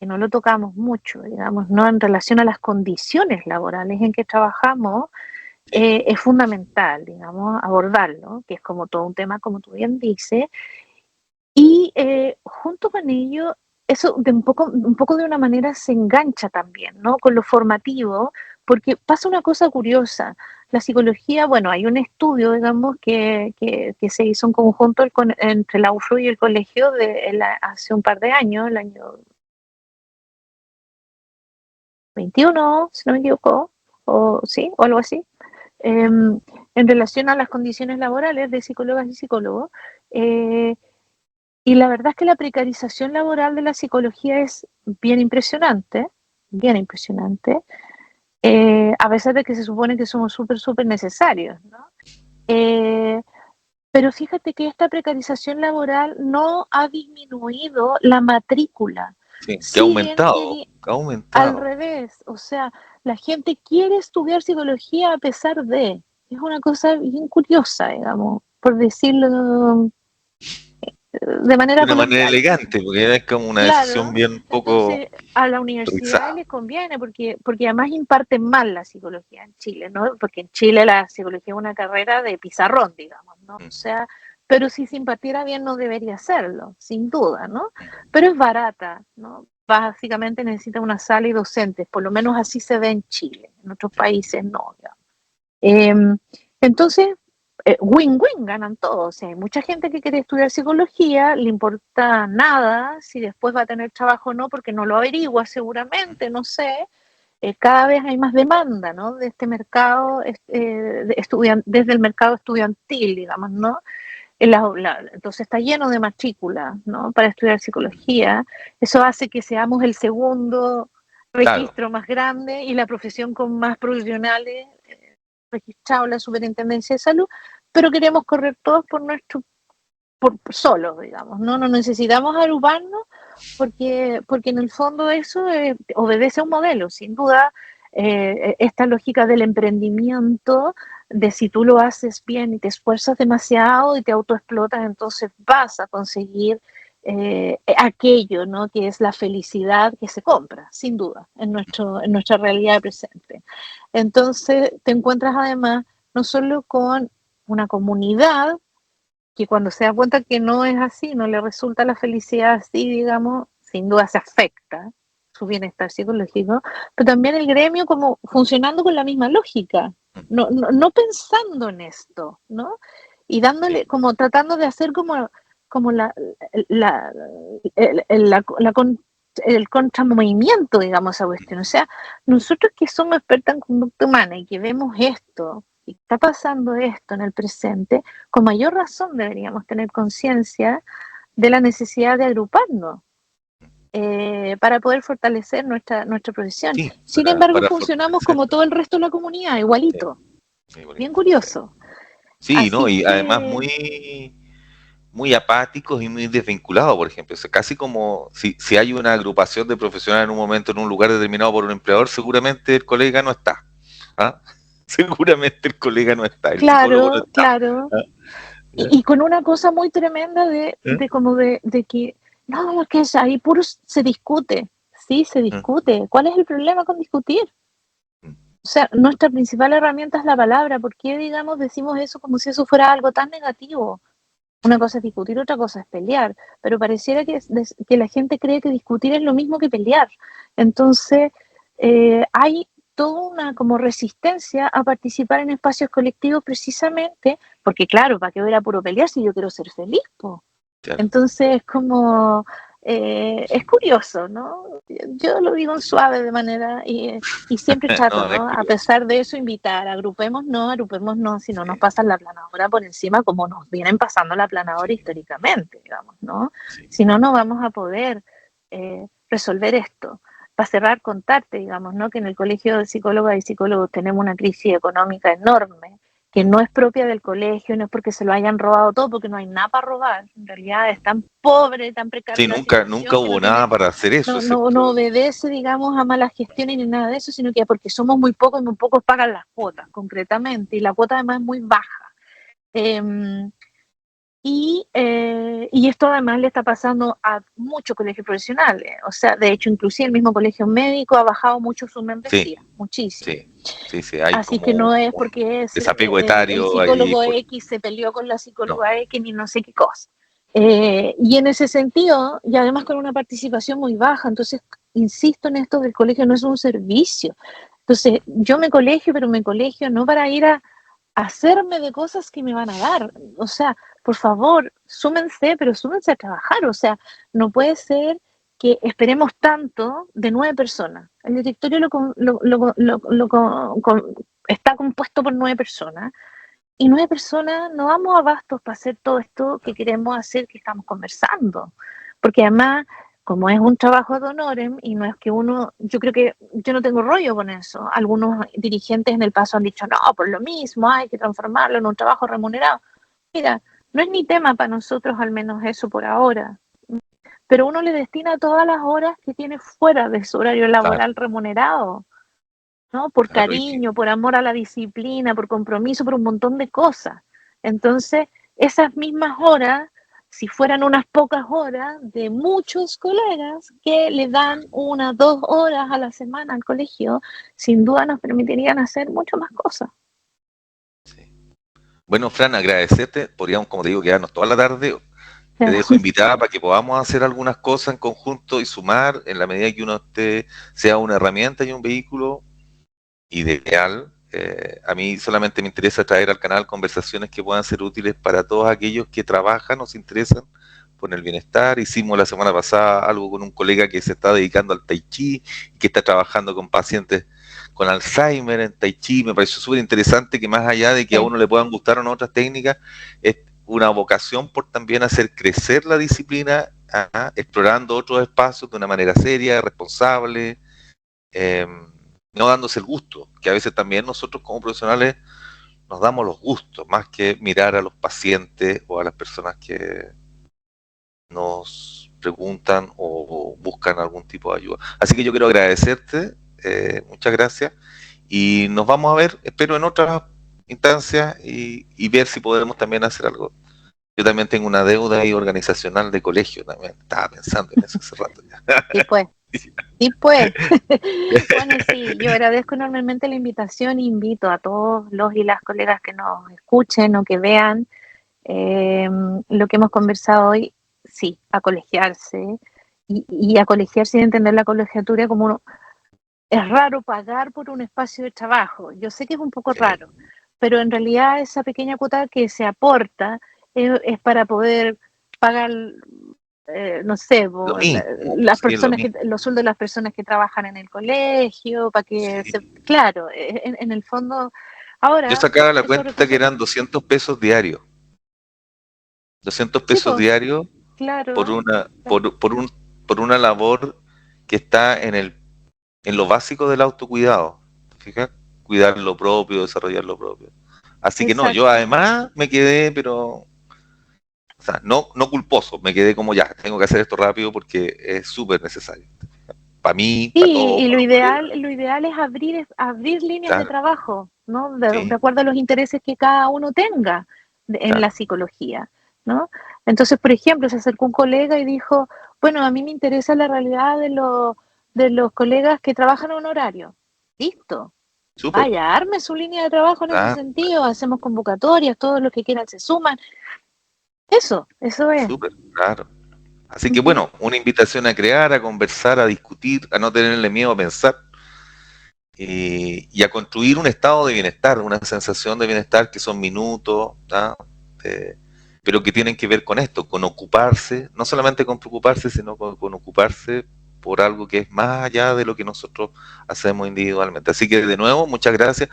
que no lo tocamos mucho, digamos, ¿no? En relación a las condiciones laborales en que trabajamos, Sí, es fundamental, digamos, abordarlo, que es como todo un tema, como tú bien dices, y junto con ello, eso de un poco de una manera se engancha también, ¿no? Con lo formativo, porque pasa una cosa curiosa. La psicología, bueno, hay un estudio, digamos, que se hizo en conjunto entre la UFRO y el colegio hace un par de años, el año 21, si no me equivoco, o sí, o algo así, en relación a las condiciones laborales de psicólogas y psicólogos. Eh, y la verdad es que la precarización laboral de la psicología es bien impresionante, a pesar de que se supone que somos súper, súper necesarios, ¿no? Eh, pero fíjate que esta precarización laboral no ha disminuido la matrícula. sí, Siguen que ha al aumentado. revés, o sea, la gente quiere estudiar psicología a pesar de. Es una cosa bien curiosa, digamos, por decirlo de De manera una manera coloquial. elegante, porque es como una decisión Claro, bien poco entonces a la universidad revisada. les conviene porque además imparten mal la psicología en Chile, ¿no? Porque en Chile la psicología es una carrera de pizarrón, digamos, ¿no? O Mm, sea, pero si se impartiera bien no debería hacerlo, sin duda, ¿no? mm. Pero es barata, ¿no? Básicamente necesita una sala y docentes, por lo menos así se ve en Chile, en otros países no, digamos. Entonces, win-win, ganan todos. O sea, hay mucha gente que quiere estudiar psicología, le importa nada si después va a tener trabajo o no, porque no lo averigua seguramente, no sé. Cada vez hay más demanda, ¿no? De este mercado, desde el mercado estudiantil, digamos, ¿no? Entonces está lleno de matrículas, ¿no? Para estudiar psicología. Eso hace que seamos el segundo Claro, registro más grande y la profesión con más profesionales registrados en la Superintendencia de Salud, pero queremos correr todos por solos, digamos, ¿no? No necesitamos agruparnos porque en el fondo eso obedece a un modelo, sin duda, esta lógica del emprendimiento, de si tú lo haces bien y te esfuerzas demasiado y te autoexplotas, entonces vas a conseguir aquello, ¿no? Que es la felicidad que se compra, sin duda, en nuestra realidad presente. Entonces te encuentras además no solo con una comunidad que cuando se da cuenta que no es así, no le resulta la felicidad así, digamos, sin duda se afecta su bienestar psicológico, pero también el gremio como funcionando con la misma lógica, no pensando en esto, ¿no? Y sí, dándole, como tratando de hacer como la, el, el- la, la con- el contramovimiento, digamos, a esa cuestión. O sea, nosotros que somos expertos en conducta humana y que vemos esto, y está pasando esto en el presente, con mayor razón deberíamos tener conciencia de la necesidad de agruparnos para poder fortalecer nuestra profesión. sí, Sin embargo, para funcionamos fortalecer. como todo el resto de la comunidad, Sí, igualito. Bien igualito, sí. curioso. Sí, ¿no? Así Y además que, muy apáticos y muy desvinculados, por ejemplo. O sea, casi como si hay una agrupación de profesionales en un momento en un lugar determinado por un empleador, seguramente el colega no está. ¿Ah? Seguramente el colega no está, el psicólogo no claro, está. claro. ¿Ah? ¿Ya? Y con una cosa muy tremenda ¿Eh? de que, no, que es ahí puro se discute. Sí, se ¿Eh? discute. ¿Cuál es el problema con discutir? ¿Eh? O sea, nuestra principal herramienta es la palabra. ¿Por qué, digamos, decimos eso como si eso fuera algo tan negativo? Una Sí. cosa es discutir, otra cosa es pelear. Pero pareciera que la gente cree que discutir es lo mismo que pelear. Entonces, hay toda una como resistencia a participar en espacios colectivos precisamente porque, claro, ¿para qué voy a puro pelear si yo quiero ser feliz? Po? Claro. Entonces, como es curioso, ¿no? Yo lo digo en suave de manera y siempre trato, No, no es ¿no? A curioso. pesar de eso, invitar, agrupémonos, si no nos Sí, pasan la planadora por encima, como nos vienen pasando la planadora sí, históricamente, digamos, ¿no? sí. Si no, no vamos a poder resolver esto. Para cerrar, contarte, digamos, ¿no? Que en el Colegio de Psicólogas y Psicólogos tenemos una crisis económica enorme, que Mm. no es propia del colegio, no es porque se lo hayan robado todo, porque no hay nada para robar. En realidad es tan pobre, tan Sí, precaria la nunca situación que hubo nada para hacer eso, no excepto. obedece, digamos, a malas gestiones ni nada de eso, sino que porque somos muy pocos y muy pocos pagan las cuotas, concretamente, y la cuota además es muy baja. Eh, Y esto además le está pasando a muchos colegios profesionales. O sea, de hecho, inclusive el mismo colegio médico ha bajado mucho su Sí, membresía, muchísimo. sí, sí, sí, hay Así que como no es un porque es, desapego el etario ahí psicólogo por... X se peleó con la No, psicóloga X ni no sé qué cosa. Y en ese sentido, y además con una participación muy baja, entonces insisto en esto del colegio no es un servicio. Entonces yo me colegio, pero me colegio no para ir a hacerme de cosas que me van a dar. O sea, por favor, súmense, pero súmense a trabajar. O sea, no puede ser que esperemos tanto de 9 personas. El directorio está compuesto por 9 personas y 9 personas no damos abastos para hacer todo esto que queremos hacer, que estamos conversando. Porque además, como es un trabajo de honorem y no es que uno, yo creo que yo no tengo rollo con eso. Algunos dirigentes en el paso han dicho, no, por lo mismo, hay que transformarlo en un trabajo remunerado. Mira, no es ni tema para nosotros, al menos eso por ahora. Pero uno le destina todas las horas que tiene fuera de su horario claro, laboral remunerado, ¿no? Por claro, cariño, por amor a la disciplina, por compromiso, por un montón de cosas. Entonces, esas mismas horas, si fueran unas pocas horas de muchos colegas que le dan 1, 2 horas a la semana al colegio, sin duda nos permitirían hacer mucho más cosas. sí. Bueno, Fran, agradecerte, podríamos, como te digo, quedarnos toda la tarde. Te Ya. dejo invitada para que podamos hacer algunas cosas en conjunto y sumar en la medida que uno sea una herramienta y un vehículo ideal. A mí solamente me interesa traer al canal conversaciones que puedan ser útiles para todos aquellos que trabajan o se interesan por el bienestar. Hicimos la semana pasada algo con un colega que se está dedicando al Tai Chi, que está trabajando con pacientes con Alzheimer en Tai Chi. Me pareció súper interesante que más allá de que a Sí, uno le puedan gustar o no otras técnicas, es una vocación por también hacer crecer la disciplina, explorando otros espacios de una manera seria, responsable, eh, no dándose el gusto, que a veces también nosotros como profesionales nos damos los gustos, más que mirar a los pacientes o a las personas que nos preguntan o buscan algún tipo de ayuda. Así que yo quiero agradecerte, muchas gracias, y nos vamos a ver, espero, en otras instancias y ver si podemos también hacer algo. Yo también tengo una deuda ahí organizacional de colegio, también estaba pensando en eso hace rato ya. sí, pues. Sí, pues. Bueno, sí, yo agradezco enormemente la invitación. Invito a todos los y las colegas que nos escuchen o que vean lo que hemos conversado hoy, sí, a colegiarse y a colegiarse y entender la colegiatura como uno. Es raro pagar por un espacio de trabajo. Yo sé que es un poco Sí, raro, pero en realidad esa pequeña cuota que se aporta es para poder pagar, no sé, lo mismo, las sí, es lo personas mismo. los sueldos de las personas que trabajan en el colegio, para que Sí. se, claro, en el fondo, Yo ahora, sacaba la esos cuenta que recursos, eran 200 pesos diarios. 200 sí, pesos pues, diarios por claro, una, por una labor que está en lo básico del autocuidado. ¿Te fijas? Cuidar lo propio, desarrollar lo propio. Así que no, yo exacto. además me quedé, pero, o sea, no, no culposo, me quedé como ya, tengo que hacer esto rápido porque es súper necesario. Para mí, para Sí, todos, y para los colegas. lo ideal es abrir líneas de Claro, trabajo, ¿no? De sí, acuerdo a los intereses que cada uno tenga en la claro, psicología, ¿no? Entonces, por ejemplo, se acercó un colega y dijo, bueno, a mí me interesa la realidad de los colegas que trabajan en un horario. Listo, súper, vaya, arme su línea de trabajo en ese claro, sentido, hacemos convocatorias, todos los que quieran se suman. Eso es. súper, claro. Así que Ujú. bueno, una invitación a crear, a conversar, a discutir, a no tenerle miedo a pensar y a construir un estado de bienestar, una sensación de bienestar que son minutos, ¿ah? Eh, pero que tienen que ver con esto, con ocuparse, no solamente con preocuparse, sino con ocuparse por algo que es más allá de lo que nosotros hacemos individualmente. Así que de nuevo, muchas gracias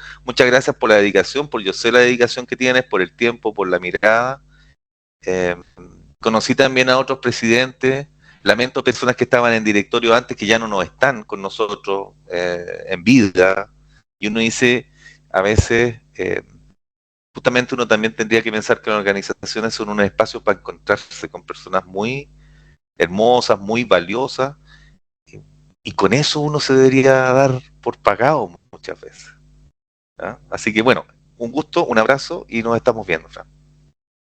por la dedicación, por yo sé la dedicación que tienes, por el tiempo, por la mirada. Eh, Conocí también a otros presidentes, lamento personas que estaban en directorio antes que ya no nos están con nosotros en vida, y uno dice, a veces, justamente uno también tendría que pensar que las organizaciones son unos espacios para encontrarse con personas muy hermosas, muy valiosas, y con eso uno se debería dar por pagado muchas veces. ¿Ah? Así que bueno, un gusto, un abrazo y nos estamos viendo, Fran.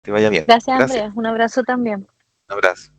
te vaya bien. Gracias, Gracias. Andrea. Un abrazo también. Un abrazo.